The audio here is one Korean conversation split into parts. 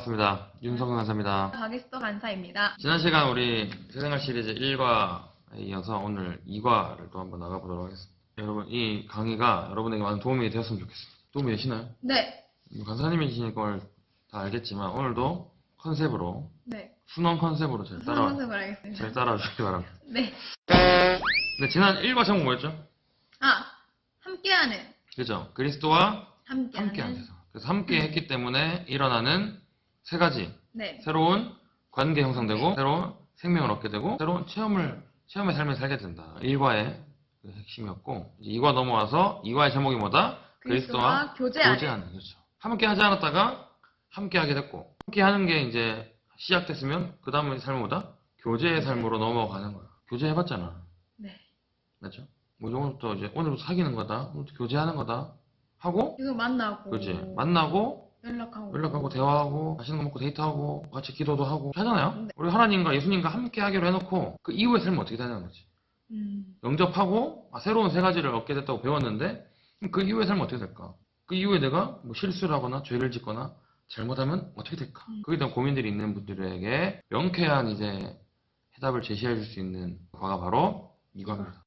반갑습니다. 윤성근 간사입니다. 박일도 간사입니다. 지난 시간 우리 세생활 시리즈 1과에 이어서 오늘 2과를 또 한번 나가보도록 하겠습니다. 여러분, 이 강의가 여러분에게 많은 도움이 되었으면 좋겠습니다. 도움이 되시나요? 네. 간사님이시니까 오늘 다 알겠지만 오늘도 컨셉으로 네. 순원 컨셉으로 잘 선생을 알겠습니다. 잘 따라주시기 바랍니다. 네. 근데 지난 1과 제목 뭐였죠? 함께하는. 그죠? 그리스도와 함께하는. 함께한 세상. 그래서 함께 했기 때문에 일어나는 세 가지 네. 새로운 관계 형성되고 새로운 생명을 얻게 되고 새로운 체험의 삶을 살게 된다. 1과의 핵심이었고 2과 넘어와서 2과의 제목이 뭐다? 그리스도와 교제하는. 그렇죠. 함께 하지 않았다가 함께 하게 됐고 함께 하는 게 이제 시작됐으면 그 다음의 삶은 뭐다? 교제의 삶으로 넘어가는 거야. 교제해봤잖아. 네. 맞죠? 뭐 오늘부터 사귀는 거다. 오늘부터 교제하는 거다. 하고 이거 만나고. 그렇지. 만나고 연락하고. 대화하고 맛있는 거 먹고 데이트하고 같이 기도도 하고 하잖아요. 네. 우리 하나님과 예수님과 함께 하기로 해놓고 그 이후의 삶은 어떻게 되는 거지? 영접하고 새로운 세 가지를 얻게 됐다고 배웠는데 그 이후의 삶은 어떻게 될까? 그 이후에 내가 뭐 실수를 하거나 죄를 짓거나 잘못하면 어떻게 될까? 거기에 대한 고민들이 있는 분들에게 명쾌한 이제 해답을 제시해 줄 수 있는 과가 바로 이과입니다.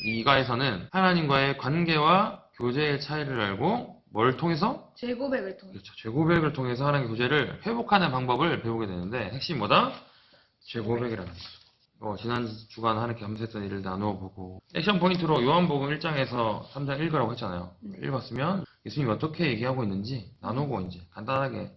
이 이과에서는 하나님과의 관계와 교제의 차이를 알고 뭘 통해서? 죄고백을 통해. 그렇죠. 죄고백을 통해서 하나님의 교제를 회복하는 방법을 배우게 되는데 핵심이 뭐다? 죄고백이라는 거죠. 지난 주간 하나님께 감사했던 일을 나누어 보고 액션 포인트로 요한복음 1장에서 3장 읽으라고 했잖아요. 읽었으면 예수님이 어떻게 얘기하고 있는지 나누고 이제 간단하게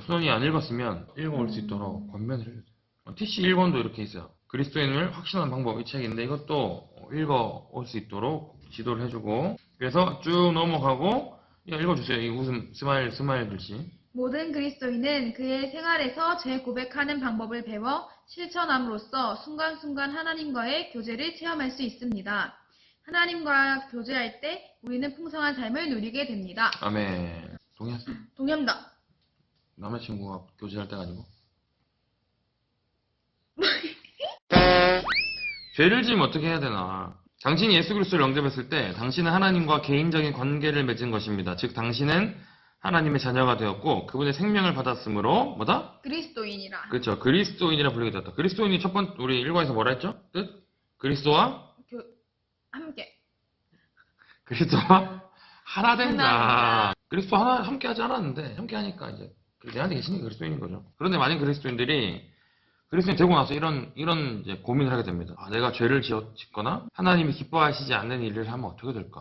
순원이 안 읽었으면 읽어올 수 있도록 권면을 해줘요. TC 1권도 이렇게 있어요. 그리스도인을 확신하는 방법 이 책인데 이것도 읽어올 수 있도록 지도를 해주고 그래서 쭉 넘어가고 읽어주세요. 이 웃음 스마일 글씨. 모든 그리스도인은 그의 생활에서 죄 고백하는 방법을 배워 실천함으로써 순간순간 하나님과의 교제를 체험할 수 있습니다. 하나님과 교제할 때 우리는 풍성한 삶을 누리게 됩니다. 아멘. 동의하세요? 동의합니다. 남자친구가 교제할 때가 아니고. 죄를 지으면 어떻게 해야 되나? 당신이 예수 그리스도를 영접했을 때 당신은 하나님과 개인적인 관계를 맺은 것입니다. 즉 당신은 하나님의 자녀가 되었고 그분의 생명을 받았으므로 뭐다? 그리스도인이라. 그렇죠. 그리스도인이라 불리게 되었다. 그리스도인이 첫 번째 우리 일과에서 뭐라 했죠? 뜻? 그리스도와 함께. 그리스도와 하나 된다. 하나. 그리스도 하나 함께 하지 않았는데 함께 하니까 이제 내 안에 계시니까 그리스도인인 거죠. 그런데 많은 그리스도인들이 그리스도인 되고 나서 이런 이제 고민을 하게 됩니다. 내가 죄를 짓거나 하나님이 기뻐하시지 않는 일을 하면 어떻게 될까?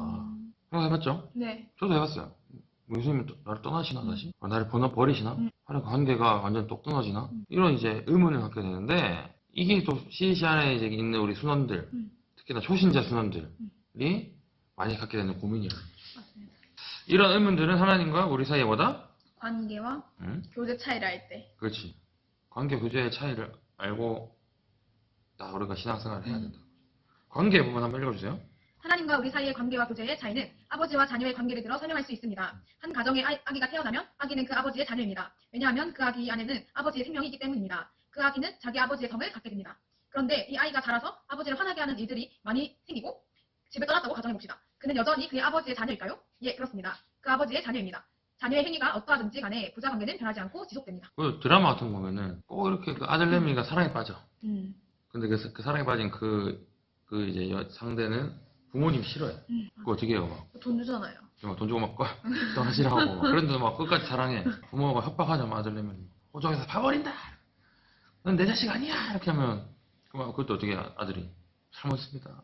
생각해봤죠? 네. 저도 해봤어요. 예수님은 나를 떠나시나 다시? 나를 버리시나? 하나님 관계가 완전 똑 끊어지나? 이런 이제 의문을 갖게 되는데 이게 또 CC 안에 이제 있는 우리 순원들, 특히나 초신자 순원들이 많이 갖게 되는 고민이에요. 맞습니다. 이런 의문들은 하나님과 우리 사이에 뭐다? 관계와 교제 차이를 알 때. 그렇지. 관계 교제의 차이를 알고 우리가 신앙생활을 해야 된다. 관계 부분 한번 읽어주세요. 하나님과 우리 사이의 관계와 교제의 차이는 아버지와 자녀의 관계를 들어 설명할 수 있습니다. 한 가정에 아기가 태어나면 아기는 그 아버지의 자녀입니다. 왜냐하면 그 아기 안에는 아버지의 생명이 있기 때문입니다. 그 아기는 자기 아버지의 성을 갖게 됩니다. 그런데 이 아이가 자라서 아버지를 화나게 하는 일들이 많이 생기고 집을 떠났다고 가정해봅시다. 그는 여전히 그의 아버지의 자녀일까요? 예, 그렇습니다. 그 아버지의 자녀입니다. 자녀의 행위가 어떠하든지 간에 부자 관계는 변하지 않고 지속됩니다. 그 드라마 같은 거 보면은 꼭 이렇게 그 아들내미가 사랑에 빠져. 근데 그 사랑에 빠진 그 이제 상대는 부모님이 싫어해. 그거 어떻게 해요? 돈 주잖아요. 돈 주고 막 떠나시라고. 그런데 막 끝까지 사랑해. 부모가 협박하자, 호적에서 호적에서 봐버린다. 넌 내 자식 아니야. 이렇게 하면 그것도 어떻게 아들이 잘못했습니다.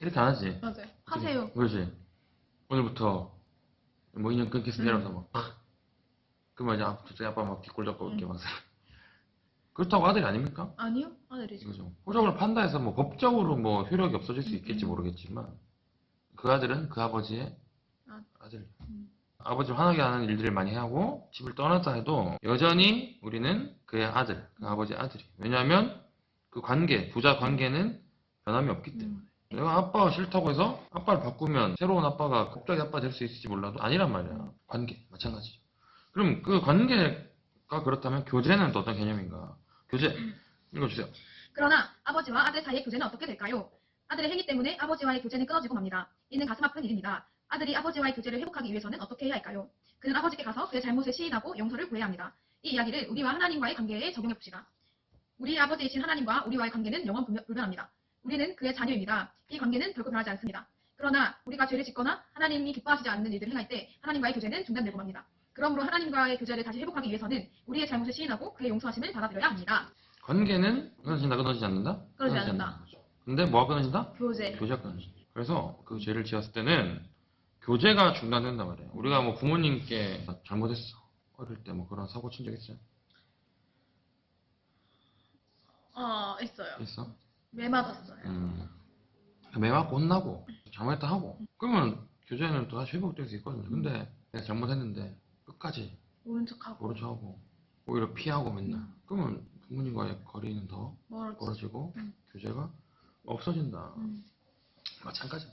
이렇게 안 하지. 맞아요. 하세요. 그렇지. 오늘부터 인연 끊겠습니다. 이러면서 그러면 이제 갑자기 아빠 막 뒷골 잡고 이렇게 막 그렇다고 아들이 아닙니까? 아니요, 아들이죠. 그죠. 호적을 판다 해서 법적으로 효력이 없어질 수 있겠지 모르겠지만 그 아들은 그 아버지의 아들. 아버지를 화나게 하는 일들을 많이 하고 집을 떠났다 해도 여전히 우리는 그의 아들, 그 아버지의 아들이. 왜냐하면 그 관계, 부자 관계는 변함이 없기 때문에. 내가 아빠가 싫다고 해서 아빠를 바꾸면 새로운 아빠가 갑자기 아빠 될 수 있을지 몰라도 아니란 말이야. 관계, 마찬가지죠. 그럼 그 관계가 그렇다면 교제는 또 어떤 개념인가? 교제, 읽어주세요. 그러나 아버지와 아들 사이의 교제는 어떻게 될까요? 아들의 행위 때문에 아버지와의 교제는 끊어지고 맙니다. 이는 가슴 아픈 일입니다. 아들이 아버지와의 교제를 회복하기 위해서는 어떻게 해야 할까요? 그는 아버지께 가서 그의 잘못을 시인하고 용서를 구해야 합니다. 이 이야기를 우리와 하나님과의 관계에 적용해 봅시다. 우리의 아버지이신 하나님과 우리와의 관계는 영원 불변합니다. 우리는 그의 자녀입니다. 이 관계는 결코 변하지 않습니다. 그러나 우리가 죄를 짓거나 하나님이 기뻐하시지 않는 일들을 행할 때 하나님과의 교제는 중단되고 맙니다. 그러므로 하나님과의 교제를 다시 회복하기 위해서는 우리의 잘못을 시인하고 그의 용서하심을 받아들여야 합니다. 관계는 끊어진다, 끊어지지 않는다? 끊어지지 않는다. 거죠. 근데 뭐가 끊어진다? 교제. 교제가 끊어진다. 그래서 그 죄를 지었을 때는 교제가 중단된단 말이에요. 우리가 뭐 부모님께 잘못했어. 어릴 때 뭐 그런 사고 친 적 있어요? 있어요. 있어? 매 맞았어요. 매 맞고 혼나고 잘못했다 하고 그러면 교제는 또 다시 회복될 수 있거든요. 근데 내가 잘못했는데 끝까지 모른 척하고. 모른 척하고 오히려 피하고 맨날 그러면 부모님과의 거리는 더 멀어지고 교제가 없어진다. 마찬가지.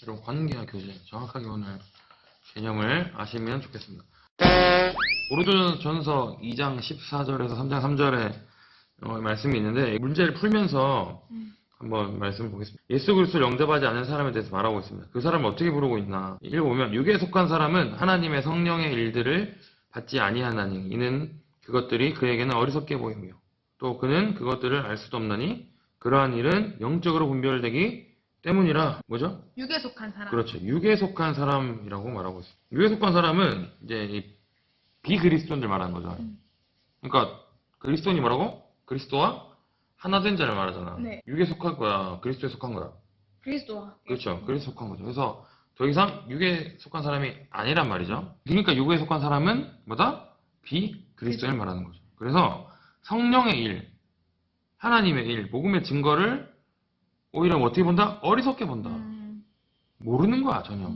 여러분 관계와 교제 정확하게 오늘 개념을 아시면 좋겠습니다. 고린도전서 2장 14절에서 3장 3절에 말씀이 있는데 문제를 풀면서 한번 말씀을 보겠습니다. 예수 그리스도를 영접하지 않은 사람에 대해서 말하고 있습니다. 그 사람을 어떻게 부르고 있나 읽어보면 육에 속한 사람은 하나님의 성령의 일들을 받지 아니하나니 이는 그것들이 그에게는 어리석게 보이며 또 그는 그것들을 알 수도 없나니 그러한 일은 영적으로 분별되기 때문이라. 뭐죠? 육에 속한 사람. 그렇죠. 육에 속한 사람이라고 말하고 있습니다. 육에 속한 사람은 이제 이 비그리스도인들 말하는 거죠. 그러니까 그리스도인이 뭐라고? 그리스도와 하나 된 자를 말하잖아. 네. 육에 속한 거야? 그리스도에 속한 거야? 그리스도와. 그렇죠. 그리스도에 속한 거죠. 그래서 더 이상 육에 속한 사람이 아니란 말이죠. 그러니까 육에 속한 사람은 뭐다? 비그리스도인을 말하는 거죠. 그래서 성령의 일, 하나님의 일, 복음의 증거를 오히려 어떻게 본다? 어리석게 본다. 모르는 거야, 전혀.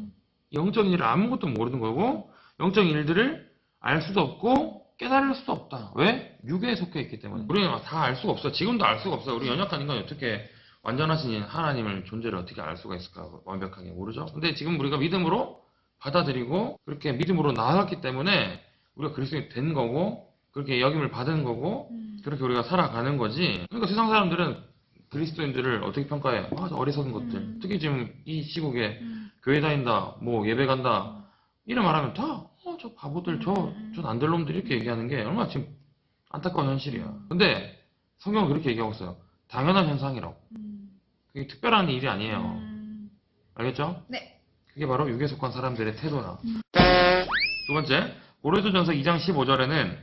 영적인 일을 아무것도 모르는 거고, 영적인 일들을 알 수도 없고, 깨달을 수도 없다. 왜? 육에 속해 있기 때문에. 우리는 다 알 수가 없어. 지금도 알 수가 없어요. 우리 연약한 인간이 어떻게 완전하신 하나님을 존재를 어떻게 알 수가 있을까? 완벽하게 모르죠. 근데 지금 우리가 믿음으로 받아들이고, 그렇게 믿음으로 나아갔기 때문에 우리가 그리스도인이 된 거고, 그렇게 여김을 받은 거고, 그렇게 우리가 살아가는 거지. 그러니까 세상 사람들은 그리스도인들을 어떻게 평가해? 저 어리석은 것들. 특히 지금 이 시국에 교회 다닌다, 뭐 예배 간다, 이런 말하면 다, 저 바보들, 저 난들놈들 이렇게 얘기하는 게 얼마나 지금 안타까운 현실이야. 근데 성경은 그렇게 얘기하고 있어요. 당연한 현상이라고. 그게 특별한 일이 아니에요. 알겠죠? 네. 그게 바로 육에 속한 사람들의 태도라. 두 번째, 고린도전서 2장 15절에는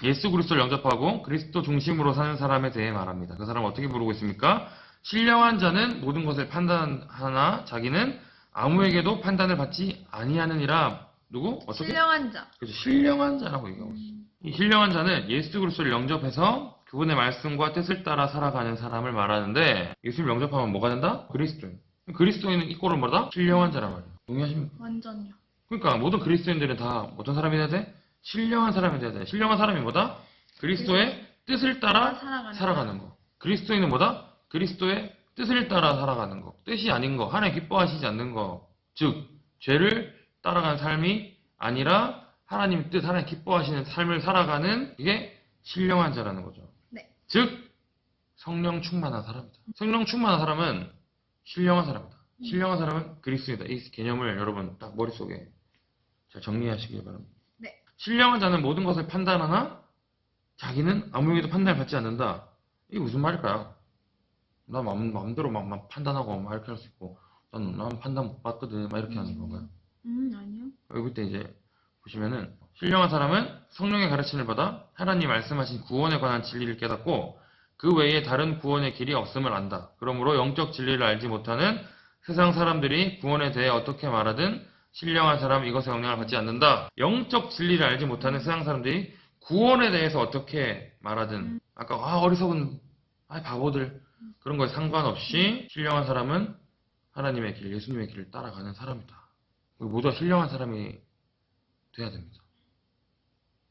예수 그리스도를 영접하고 그리스도 중심으로 사는 사람에 대해 말합니다. 그 사람은 어떻게 부르고 있습니까? 신령한 자는 모든 것을 판단하나 자기는 아무에게도 판단을 받지 아니하느니라. 누구? 어떻게? 신령한 자. 그렇죠. 신령한 자라고 얘기하고 있어요. 이 신령한 자는 예수 그리스도를 영접해서 그분의 말씀과 뜻을 따라 살아가는 사람을 말하는데 예수를 영접하면 뭐가 된다? 그리스도인. 그리스도인은 이꼴을 뭐다? 신령한 자란 말이에요. 동의하십니까? 완전요. 그러니까 모든 그리스도인들은 다 어떤 사람이 돼야 돼? 신령한 사람이 돼야 돼. 신령한 사람이 뭐다? 그리스도의 뜻을 따라 살아가는 거. 그리스도인은 뭐다? 그리스도의 뜻을 따라 살아가는 거. 뜻이 아닌 거. 하나님 기뻐하시지 않는 거. 즉 죄를 따라가는 삶이 아니라 하나님의 뜻, 하나님 기뻐하시는 삶을 살아가는 이게 신령한 자라는 거죠. 네. 즉 성령 충만한 사람이다. 성령 충만한 사람은 신령한 사람이다. 신령한 사람은 그리스도이다. 이 개념을 여러분 딱 머릿속에 잘 정리하시길 바랍니다. 네. 신령한 자는 모든 것을 판단하나 자기는 아무에게도 판단을 받지 않는다. 이게 무슨 말일까요? 나 마음대로 막 판단하고 막 이렇게 할 수 있고 난 판단 못 받거든 막 이렇게 하는 건가요? 아니요. 여기 때 이제 보시면은 신령한 사람은 성령의 가르침을 받아 하나님 말씀하신 구원에 관한 진리를 깨닫고 그 외에 다른 구원의 길이 없음을 안다. 그러므로 영적 진리를 알지 못하는 세상 사람들이 구원에 대해 어떻게 말하든 신령한 사람은 이것에 영향을 받지 않는다. 영적 진리를 알지 못하는 세상 사람들이 구원에 대해서 어떻게 말하든 아까 어리석은 바보들 그런 거에 상관없이 신령한 사람은 하나님의 길, 예수님의 길을 따라가는 사람이다. 우리 모두가 신령한 사람이 돼야 됩니다.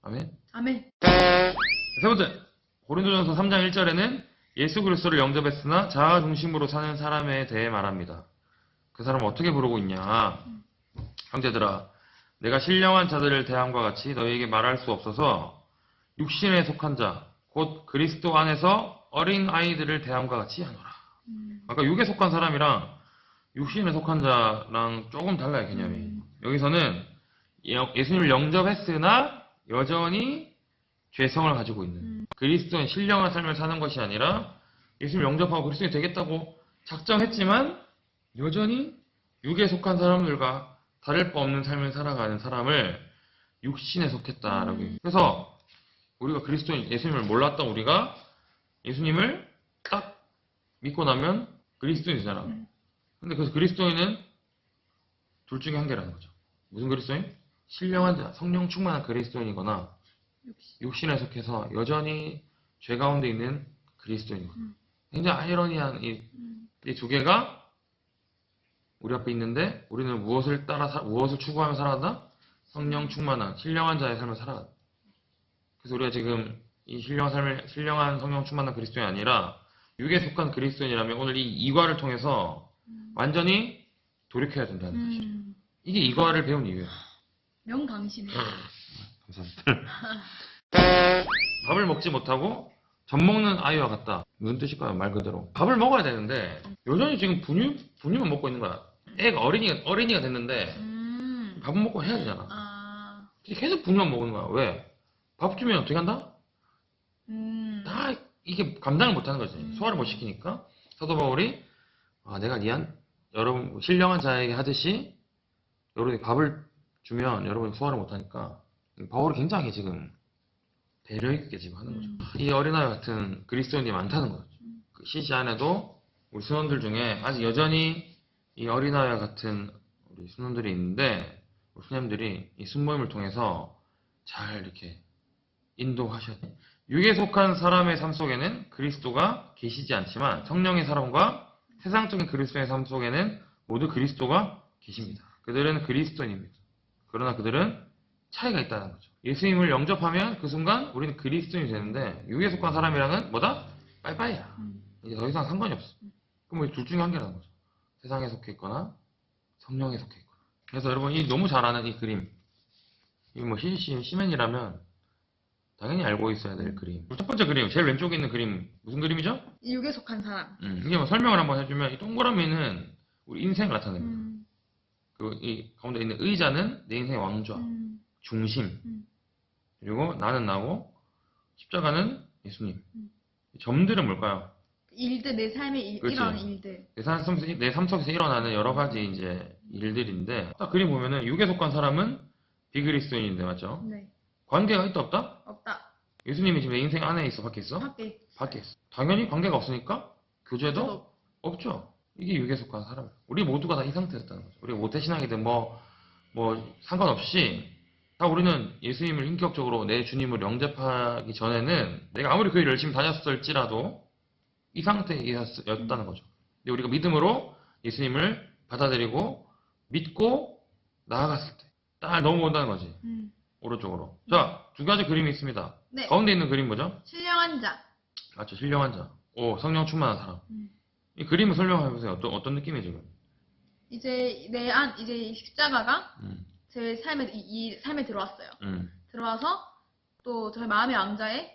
아멘. 아멘. 세 번째, 고린도전서 3장 1절에는 예수 그리스도를 영접했으나 자아 중심으로 사는 사람에 대해 말합니다. 그 사람은 어떻게 부르고 있냐? 형제들아, 내가 신령한 자들을 대함과 같이 너희에게 말할 수 없어서 육신에 속한 자, 곧 그리스도 안에서 어린 아이들을 대함과 같이 하노라. 아까 육에 속한 사람이랑 육신에 속한 자랑 조금 달라요, 개념이. 여기서는 예수님을 영접했으나 여전히 죄성을 가지고 있는 그리스도인 신령한 삶을 사는 것이 아니라 예수님을 영접하고 그리스도인이 되겠다고 작정했지만 여전히 육에 속한 사람들과 다를 바 없는 삶을 살아가는 사람을 육신에 속했다라고 얘기해요. 그래서 우리가 그리스도인 예수님을 몰랐던 우리가 예수님을 딱 믿고 나면 그리스도인이 되잖아. 근데 그래서 그리스도인은 둘 중에 한 개라는 거죠. 무슨 그리스도인? 신령한 자, 성령 충만한 그리스도인이거나 육신에 속해서 여전히 죄 가운데 있는 그리스도인이거나. 굉장히 아이러니한 이 두 개가 우리 앞에 있는데 우리는 무엇을 무엇을 추구하며 살아간다? 성령 충만한 신령한 자의 삶을 살아간다. 그래서 우리가 지금 이 신령한 성령 충만한 그리스도인이 아니라 육에 속한 그리스도인이라면 오늘 이 이과를 통해서 완전히 돌이켜야 된다는 것이죠. 이게 이과를 배운 이유예요. 명강신해. 감사합니다. 밥을 먹지 못하고 젖 먹는 아이와 같다. 무슨 뜻일까요? 말 그대로. 밥을 먹어야 되는데 여전히 지금 분유만 먹고 있는 거야. 애가 어린이가 됐는데 밥은 먹고 해야 되잖아. 아, 계속 분유만 먹는 거야. 왜? 밥 주면 어떻게 한다? 다 이게 감당을 못하는 거지. 소화를 못 시키니까. 사도 바울이 내가 여러분 신령한 자에게 하듯이 여러분이 밥을 주면 여러분이 소화를 못하니까 바울이 굉장히 지금 배려 있게 지금 하는 거죠. 이 어린아이 같은 그리스도인이 많다는 거죠. 그 CC 안에도 우리 순원들 중에 아직 여전히 이 어린아이 같은 우리 순원들이 있는데 우리 수녀님들이 이 순모임을 통해서 잘 이렇게 인도하셔야 돼요. 육에 속한 사람의 삶 속에는 그리스도가 계시지 않지만 성령의 사람과 세상적인 그리스도의 삶 속에는 모두 그리스도가 계십니다. 그들은 그리스도인입니다. 그러나 그들은 차이가 있다는 거죠. 예수님을 영접하면 그 순간 우리는 그리스도인이 되는데 육에 속한 사람이랑은 뭐다? 빠이빠이야. 이제 더 이상 상관이 없어. 그럼 둘 중에 한 개라는 거죠. 세상에 속해 있거나 성령에 속해 있거나. 그래서 여러분 이 너무 잘 아는 이 그림, 이 뭐 시멘이라면 당연히 알고 있어야 될 그림. 첫 번째 그림, 제일 왼쪽에 있는 그림 무슨 그림이죠? 육에 속한 사람. 이게 뭐 설명을 한번 해주면 이 동그라미는 우리 인생을 나타냅니다. 그리고 이 가운데 있는 의자는 내 인생의 왕좌, 중심. 그리고 나는 나고 십자가는 예수님. 점들은 뭘까요? 일들, 내 삶에 그렇지. 일어나는 일들. 내 삶 속에서 일어나는 여러 가지 이제 일들인데 딱 그림 보면은 육에 속한 사람은 비그리스도인인데 맞죠? 네. 관계가 있다 없다? 없다. 예수님이 지금 내 인생 안에 있어 밖에 있어? 밖에. 밖에 있어. 당연히 관계가 없으니까 교제도 저도. 없죠. 이게 육에 속한 사람. 우리 모두가 다 이 상태였다는 거죠. 우리가 모태신앙이든 뭐 상관없이 다 우리는 예수님을 인격적으로 내 주님을 영접하기 전에는 내가 아무리 교회를 열심히 다녔을지라도 이 상태였다는 거죠. 근데 우리가 믿음으로 예수님을 받아들이고 믿고 나아갔을 때 딱 넘어온다는 거지. 오른쪽으로. 자, 두 가지 그림이 있습니다. 네. 가운데 있는 그림 뭐죠? 신령한 자. 맞죠. 신령한 자. 성령 충만한 사람. 이 그림을 설명해보세요. 어떤 느낌이에요, 지금? 이제 이제 이 십자가가 제 이 삶에 들어왔어요. 들어와서 또 저희 마음의 왕자에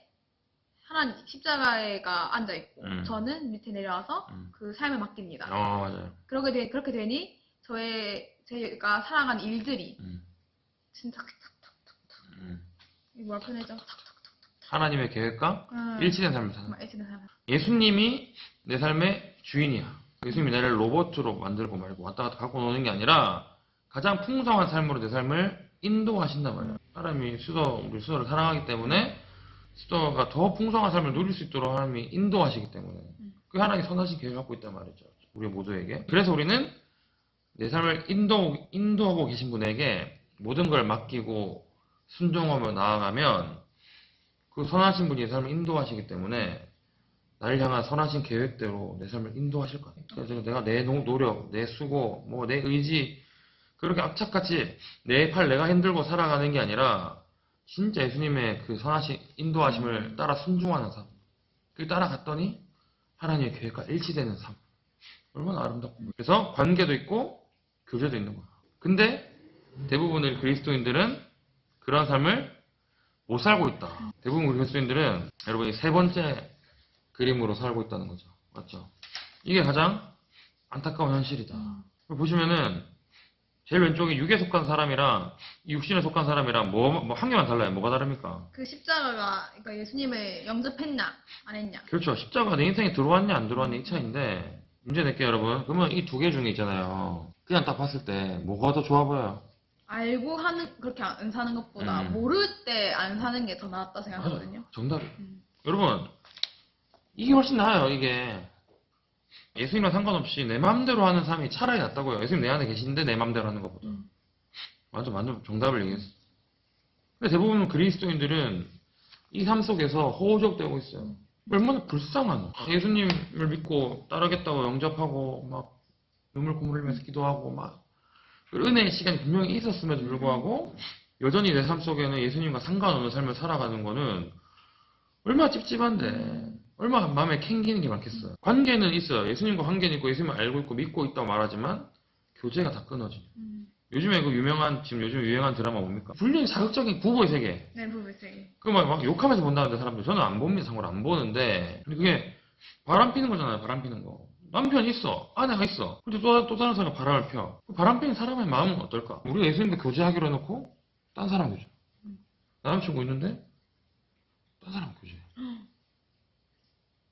하나님 십자가가 앉아 있고 저는 밑에 내려와서 그 삶을 맡깁니다. 맞아요. 그렇게 되니 제가 살아간 일들이 진짜 탁탁탁탁탁 뭐라 표현하죠? 하나님의 계획과 일치된 삶을 사는. 일치된 삶. 예수님이 내 삶의 주인이야. 예수님이 나를 로봇으로 만들고 말고 왔다 갔다 갖고 노는 게 아니라 가장 풍성한 삶으로 내 삶을 인도하신단 말이에요. 사람이 우리 수도를 사랑하기 때문에 수도가 더 풍성한 삶을 누릴 수 있도록 하나님이 인도하시기 때문에 그 하나님이 선하신 계획을 갖고 있단 말이죠. 우리 모두에게. 그래서 우리는 내 삶을 인도하고 계신 분에게 모든 걸 맡기고 순종하며 나아가면 그 선하신 분이 내 삶을 인도하시기 때문에 나를 향한 선하신 계획대로 내 삶을 인도하실 거예요. 그래서 내가 내 노력, 내 수고, 내 의지 그렇게 악착같이 내 팔 내가 흔들고 살아가는 게 아니라 진짜 예수님의 그 선하신 인도하심을 따라 순종하는 삶. 그 따라갔더니 하나님의 계획과 일치되는 삶. 얼마나 아름답고. 그래서 관계도 있고 교제도 있는 거야. 근데 대부분의 그리스도인들은 그런 삶을 못 살고 있다. 대부분 우리 그리스도인들은 여러분이 세 번째 그림으로 살고 있다는 거죠. 맞죠? 이게 가장 안타까운 현실이다. 보시면은 제일 왼쪽에 육에 속한 사람이랑 이 육신에 속한 사람이랑 뭐 한 개만 달라요. 뭐가 다릅니까? 그 십자가가 그러니까 예수님을 영접했냐 안 했냐. 그렇죠. 십자가 내 인생에 들어왔냐 안 들어왔냐 이 차이인데 문제 낼게요 여러분. 그러면 이 두 개 중에 있잖아요. 그냥 딱 봤을 때 뭐가 더 좋아 보여요? 알고 하는 그렇게 안 사는 것보다 모를 때 안 사는 게 더 낫다 생각하거든요. 정답이. 음. 여러분 이게 훨씬 나아요. 이게 예수님과 상관없이 내 마음대로 하는 삶이 차라리 낫다고요. 예수님 내 안에 계신데 내 마음대로 하는 것보다. 완전 정답을 얘기했어. 근데 대부분 그리스도인들은 이 삶 속에서 허우적대고 있어요. 얼마나 불쌍한. 예수님을 믿고 따르겠다고 영접하고 막 눈물 콧물 흘리면서 기도하고 막 은혜의 시간이 분명히 있었음에도 불구하고 여전히 내 삶 속에는 예수님과 상관없는 삶을 살아가는 거는 얼마나 찝찝한데 얼마나 마음에 캥기는 게 많겠어요. 관계는 있어요. 예수님과 관계는 있고 예수님을 알고 있고 믿고 있다고 말하지만 교제가 다 끊어져. 요즘에 그 지금 요즘 유행한 드라마 뭡니까? 분명히 자극적인 부부의 세계. 네, 부부세계. 그거 막 욕하면서 본다는데 사람들. 저는 안 봅니다. 참고로 안 보는데. 근데 그게 바람 피는 거잖아요. 바람 피는 거. 남편이 있어. 아내가 있어. 근데 또 다른 사람이 바람을 펴. 그 바람 피는 사람의 마음은 어떨까? 우리가 예수님과 교제하기로 해놓고 딴 사람 교제. 남자친구 있는데 딴 사람 교제.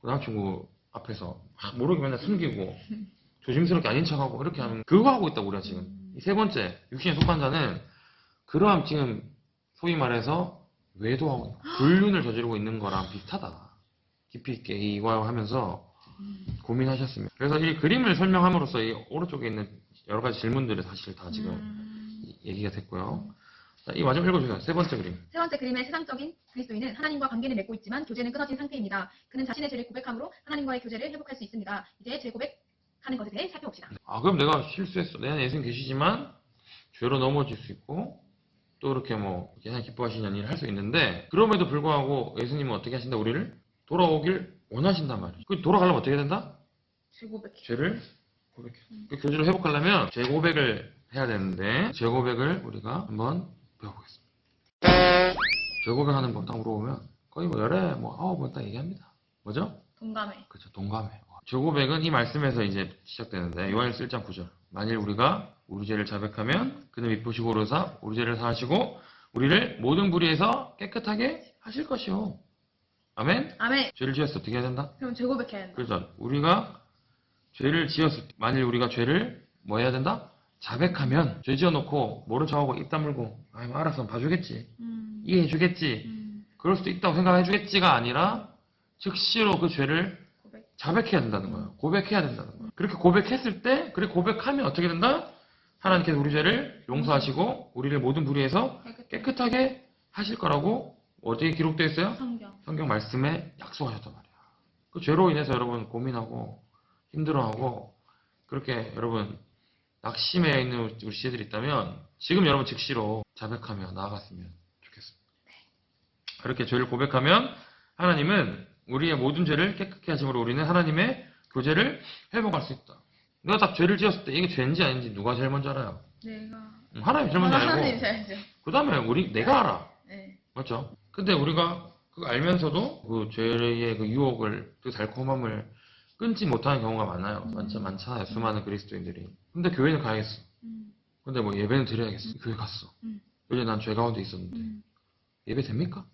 그 남자친구 앞에서 막 모르게 맨날 숨기고 조심스럽게 아닌 척하고 이렇게 하는 그거 하고 있다고 우리가 지금. 이 세 번째 육신에 속한 자는 그러한 지금 소위 말해서 외도하고 불륜을 저지르고 있는 거랑 비슷하다. 깊이 있게 이과하면서 고민하셨습니다. 그래서 이 그림을 설명함으로써 이 오른쪽에 있는 여러 가지 질문들이 사실 다 지금 얘기가 됐고요. 자, 이 마지막 읽어주세요. 세 번째 그림. 세 번째 그림의 세상적인 그리스도인은 하나님과 관계를 맺고 있지만 교제는 끊어진 상태입니다. 그는 자신의 죄를 고백함으로 하나님과의 교제를 회복할 수 있습니다. 이제 죄 고백하는 것에 대해 살펴봅시다. 아, 그럼 내가 실수했어. 내 안에 예수님 계시지만 죄로 넘어질 수 있고 또 이렇게 뭐 하나님 기뻐하시는 일을 할 수 있는데 그럼에도 불구하고 예수님은 어떻게 하신다? 우리를 돌아오길 원하신단 말이에요. 그 돌아가려면 어떻게 된다? 죄 고백해. 죄를 고백해. 그 교제를 회복하려면 죄 고백을 해야 되는데 죄 고백을 우리가 한번 배워보겠습니다. 죄 고백하는 법 딱 물어보면 거의 뭐 열에 뭐 9번 딱 얘기합니다. 뭐죠? 동감해. 그렇죠. 동감해. 죄 고백은 이 말씀에서 이제 시작되는데 요한일서 1장 9절. 만일 우리가 우리 죄를 자백하면 그는 미쁘시고 오르사 우리 죄를 사하시고 우리를 모든 불의에서 깨끗하게 하실 것이요. 아멘? 아멘. 죄를 지었을 때 어떻게 해야 된다? 그럼 죄 고백해야 된다. 그렇죠. 우리가 죄를 지었을 때 만일 우리가 죄를 뭐 해야 된다? 자백하면 죄 지어놓고 모른 척하고 입 다물고 아 알아서 봐주겠지. 이해해주겠지. 그럴 수도 있다고 생각해주겠지가 아니라 즉시로 그 죄를 고백. 자백해야 된다는 거예요. 고백해야 된다는 거예요. 그렇게 고백했을 때, 그렇게 고백하면 어떻게 된다? 하나님께서 우리 죄를 용서하시고 우리를 모든 불의에서 깨끗하게 하실 거라고 어디에 기록되어 있어요? 성경 말씀에 약속하셨단 말이야. 그 죄로 인해서 여러분 고민하고 힘들어하고 그렇게 여러분 낙심해 있는 우리 씨들이 있다면 지금 여러분 즉시로 자백하며 나아갔으면 좋겠습니다. 그렇게 죄를 고백하면 하나님은 우리의 모든 죄를 깨끗게 하심으로 우리는 하나님의 교제를 회복할 수 있다. 내가 딱 죄를 지었을 때 이게 죄인지 아닌지 누가 제일 먼저 알아요? 내가. 하나님이 제일 먼저 하나님 알고 잘 알죠. 그 다음에 내가 알아. 네. 맞죠? 근데 우리가 그거 알면서도 그 죄의 그 유혹을 그 달콤함을 끊지 못하는 경우가 많아요. 많잖아요. 수많은 그리스도인들이. 근데 교회는 가야겠어. 근데 뭐 예배는 드려야겠어. 교회 갔어. 요새 난 죄 가운데 있었는데 예배 됩니까?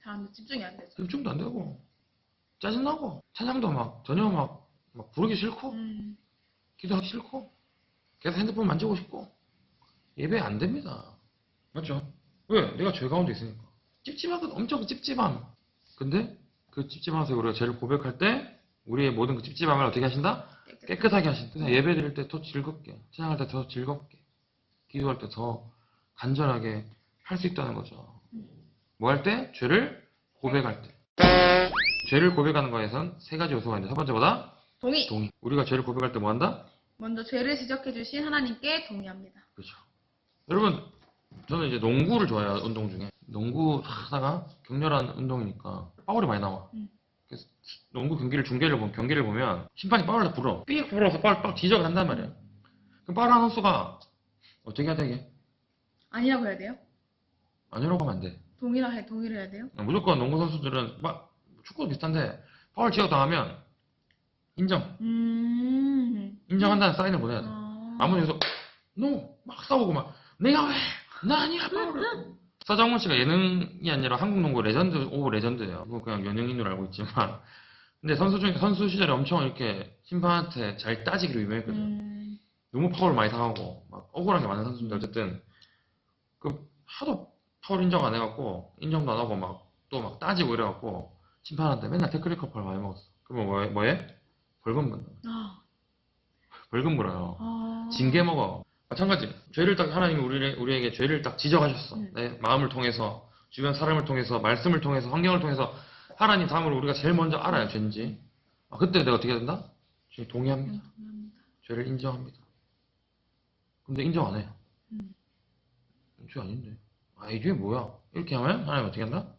사람들 집중이 안 되죠. 집중도 안 되고 짜증나고 찬양도 막 전혀 막 부르기 싫고 기도하기 싫고 계속 핸드폰 만지고 싶고 예배 안 됩니다. 맞죠? 왜? 내가 죄 가운데 있으니까. 찝찝하거든. 엄청 찝찝함. 근데 그 찝찝함에서 우리가 죄를 고백할 때 우리의 모든 그 찝찝함을 어떻게 하신다? 깨끗하게 하신다. 그래서 예배 드릴 때 더 즐겁게, 찬양할 때 더 즐겁게, 기도할 때 더 간절하게 할 수 있다는 거죠. 뭐 할 때? 죄를 고백할 때. 죄를 고백하는 거에선 세 가지 요소가 있는데 첫 번째보다 동의. 우리가 죄를 고백할 때 뭐 한다? 먼저 죄를 지적해 주신 하나님께 동의합니다. 그렇죠. 여러분, 저는 이제 농구를 좋아해요. 운동 중에. 농구 하다가 격렬한 운동이니까 파울이 많이 나와. 그래서 농구 경기를 보면 심판이 파울을 다 불어. 삐 불어서 파울 지적을 한단 말이야. 그럼 파울 한 선수가 어떻게 해야 되게? 아니라고 해야 돼요? 아니라고 하면 안 돼. 동의를 해야 돼요? 무조건 농구 선수들은 막 축구도 비슷한데 파울 지적당하면 인정한다는 사인을 보내야 돼. 아무리 해서 너 막 싸우고 막 내가 왜? 나 아니야. 그러고. 서정훈 씨가 예능이 아니라 한국 농구 레전드 오 레전드예요. 그거 그냥 연예인으로 알고 있지만 근데 선수 시절에 엄청 이렇게 심판한테 잘 따지기로 유명했거든요. 너무 파울 많이 당하고 막 억울한 게 많은 선수인데 어쨌든 그 하도 파울 인정 안 해갖고 인정도 안 하고 막 또 막 따지고 이래갖고 심판한테 맨날 테크니컬 파울 많이 먹었어. 그러면 뭐해? 벌금 물어. 아, 벌금 물어요. 아. 징계 먹어. 마찬가지. 죄를 딱 하나님이 우리에게 죄를 딱 지적하셨어. 내 마음을 통해서 주변 사람을 통해서 말씀을 통해서 환경을 통해서 하나님 다음으로 우리가 제일 먼저 알아야 죄인지. 아, 그때 내가 어떻게 해야 된다? 죄 동의합니다. 죄를 인정합니다. 근데 인정 안 해요. 죄 아닌데. 아, 이 죄 뭐야? 이렇게 하면 하나님 어떻게 한다?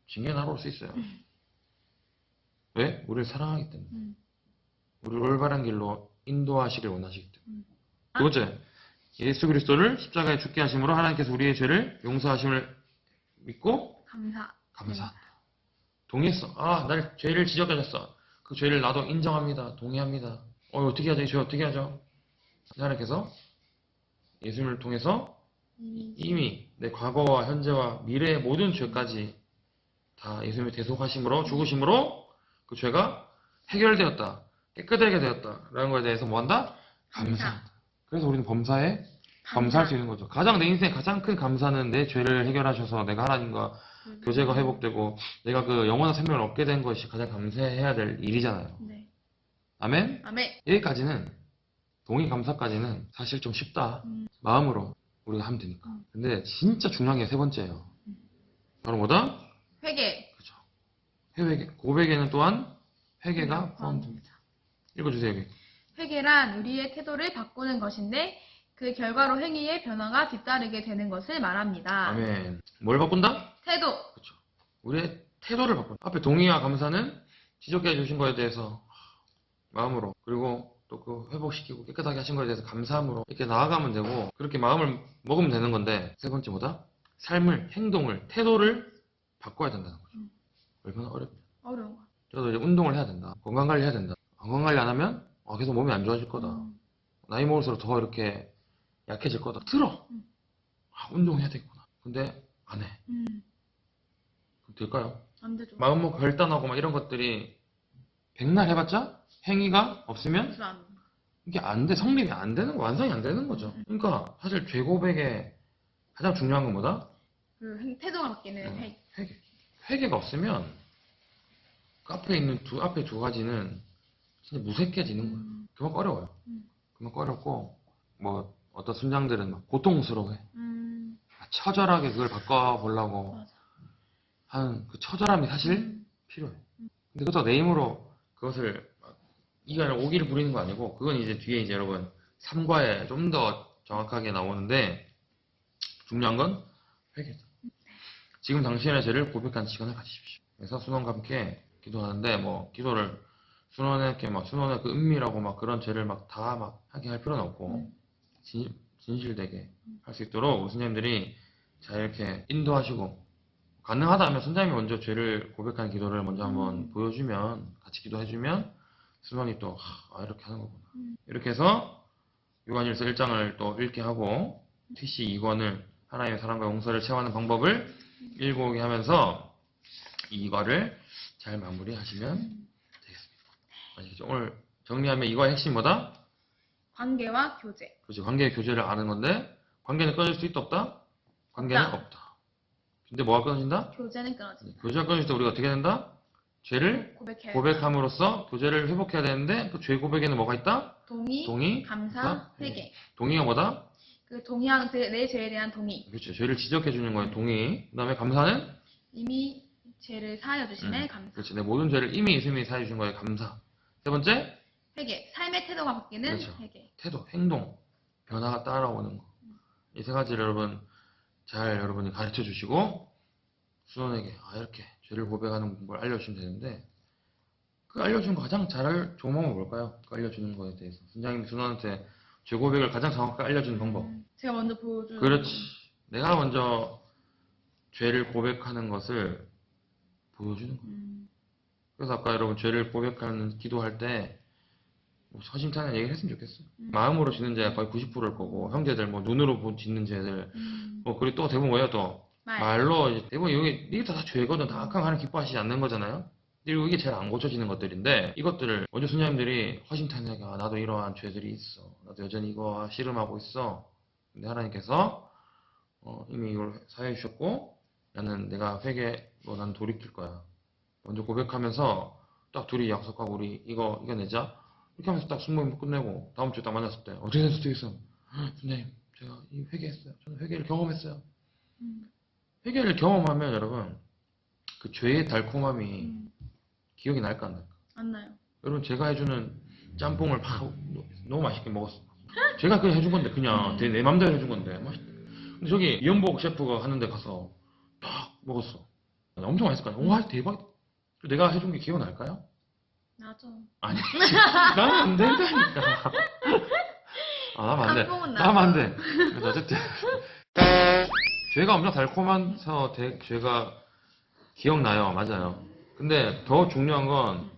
징계 날아올 수 있어요. 왜? 우리를 사랑하기 때문에. 우리를 올바른 길로 인도하시길 원하시기 때문에. 두 번째, 예수 그리스도를 십자가에 죽게 하심으로 하나님께서 우리의 죄를 용서하심을 믿고 감사한다. 동의했어. 아, 날 죄를 지적하셨어. 그 죄를 나도 인정합니다. 동의합니다. 어떻게 하죠? 이 죄 어떻게 하죠? 하나님께서 예수님을 통해서 이미 내 과거와 현재와 미래의 모든 죄까지 다 예수님의 대속하심으로 죽으심으로 그 죄가 해결되었다. 깨끗하게 되었다. 라는 것에 대해서 뭐 한다? 감사한다. 그래서 우리는 범사에 감사할 수 있는 거죠. 가장 내 인생의 가장 큰 감사는 내 죄를 해결하셔서 내가 하나님과 교제가 회복되고 내가 그 영원한 생명을 얻게 된 것이 가장 감사해야 될 일이잖아요. 네. 아멘? 아멘. 여기까지는 동의 감사까지는 사실 좀 쉽다. 마음으로 우리가 하면 되니까. 근데 진짜 중요한 게 세 번째예요. 바로 뭐다? 회개. 그죠. 회개. 고백에는 또한 회개가 포함됩니다. 읽어주세요, 여기. 회개란 우리의 태도를 바꾸는 것인데 그 결과로 행위의 변화가 뒤따르게 되는 것을 말합니다. 아멘. 뭘 바꾼다? 태도. 그렇죠. 우리의 태도를 바꾼다. 앞에 동의와 감사는 지적해 주신 거에 대해서 마음으로 그리고 또 그 회복시키고 깨끗하게 하신 거에 대해서 감사함으로 이렇게 나아가면 되고 그렇게 마음을 먹으면 되는 건데 세 번째 뭐다? 삶을, 행동을, 태도를 바꿔야 된다는 거죠. 얼마나 어렵냐. 어려운 거. 저도 이제 운동을 해야 된다. 건강관리 해야 된다. 건강관리 안 하면 계속 몸이 안 좋아질 거다. 나이 먹을수록 더 이렇게 약해질 거다. 들어! 운동해야 되겠구나. 근데 안 해. 그럼 될까요? 안 되죠. 마음 먹고 결단하고 막 이런 것들이 백날 해봤자 행위가 없으면 그래서 안 돼. 이게 안 돼. 성립이 안 되는 거, 완성이 안 되는 거죠. 그러니까 사실 죄 고백에 가장 중요한 건 뭐다? 그 태도가 바뀌는 회개. 회개가 없으면 그 앞에 있는 앞에 두 가지는 진짜 무색해지는 거예요. 그만큼 어려워요. 그만큼 어렵고 뭐 어떤 순장들은 막 고통스러워해. 처절하게 그걸 바꿔보려고 맞아. 하는 그 처절함이 사실 필요해. 근데 그렇다고 내 힘으로 그것을 이게 아니라 오기를 부리는 거 아니고 그건 이제 뒤에 이제 여러분 3과에 좀 더 정확하게 나오는데 중요한 건 회개다. 지금 당신의 죄를 고백하는 시간을 가지십시오. 그래서 순원과 함께 기도하는데 뭐 기도를 순원의 그 은밀하고 막 그런 죄를 막 다 막 하게 할 필요는 없고 진실되게 할 수 있도록 우리 선생님들이 잘 이렇게 인도하시고 가능하다면 선생님이 먼저 죄를 고백하는 기도를 먼저 한번 보여주면 같이 기도해주면 순원이 또 이렇게 하는 거구나. 이렇게 해서 요한일서 1장을 또 읽게 하고 TC 2권을 하나님의 사랑과 용서를 체험하는 방법을 읽어오게 하면서 이거를 잘 마무리하시면 되겠습니다. 아시겠죠? 오늘 정리하면 이거의 핵심 뭐다? 관계와 교제. 그렇지. 관계의 교제를 아는 건데 관계는 끊어질 수 있다 없다? 관계는 없다. 근데 뭐가 끊어진다? 교제는 끊어진다. 교제가 끊어질 때 우리가 어떻게 된다? 죄를 고백해야 고백함으로써 교제를 회복해야 되는데 그 죄 고백에는 뭐가 있다? 동의, 감사, 회개. 동의가 뭐다? 그 동의하는 내 죄에 대한 동의. 그렇죠. 죄를 지적해 주는 거예요. 동의. 그다음에 감사는 이미 죄를 사하여 주심에 감사. 그렇지. 내 모든 죄를 이미 예수님이 사해 주신 거에 감사. 세 번째, 회개. 삶의 태도가 바뀌는 그렇죠. 회개. 태도, 행동, 변화가 따라오는 거. 이 세 가지를 여러분이 가르쳐 주시고 수원에게 이렇게 죄를 고백하는 걸 알려주시면 되는데 그 알려주는 거 가장 잘할 좋은 방법은 뭘까요? 그 알려주는 거에 대해서 선장님이 수원한테 죄 고백을 가장 정확하게 알려주는 방법. 제가 먼저 보여주는. 그렇지. 내가 먼저 죄를 고백하는 것을 보여주는 거예요. 그래서 아까 여러분 죄를 고백하는 기도할 때 뭐 허심탄회한 얘기를 했으면 좋겠어. 마음으로 짓는 죄가 거의 90%일 거고, 형제들 뭐 눈으로 짓는 죄들, 뭐 그리고 또 대부분 뭐예요 또? 말로 이제 대부분 이게 다 죄거든. 다 악한 하나님 기뻐하시지 않는 거잖아요. 그리고 이게 제일 안 고쳐지는 것들인데 이것들을 먼저 수녀님들이 허심탄회하게 나도 이러한 죄들이 있어. 나도 여전히 이거 씨름하고 있어. 근데 하나님께서 이미 이걸 사해 주셨고 나는 내가 회개로 난 돌이킬 거야. 먼저 고백하면서 딱 둘이 약속하고 우리 이거 이겨내자. 이렇게 하면서 딱 숙모임 끝내고 다음 주에 딱 만났을 때 어떻게 됐어 어떻게 됐어? 수녀님 제가 이 회개했어요. 저는 회개를 경험했어요. 회개를 경험하면 여러분 그 죄의 달콤함이 기억이 날까 안 날까? 안 나요. 여러분 제가 해주는 짬뽕을 막 너무 맛있게 먹었어. 제가 그냥 해준 건데 그냥 내 맘대로 해준 건데 맛있대. 근데 저기 이연복 셰프가 하는데 가서 딱 먹었어. 엄청 맛있을 거 아니야. 와 대박. 내가 해준 게 기억 날까요? 나죠. 아니 나는 안 된다니까. 나면 안 돼. 짬뽕은 나면 안 나죠. 돼. 그래서 어쨌든 죄가 엄청 달콤해서 죄가 기억나요. 맞아요. 근데 더 중요한 건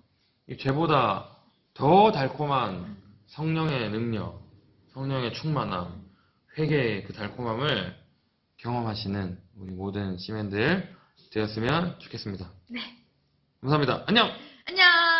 이 죄보다 더 달콤한 성령의 능력, 성령의 충만함, 회개의 그 달콤함을 경험하시는 우리 모든 시민들 되었으면 좋겠습니다. 네. 감사합니다. 안녕! 안녕.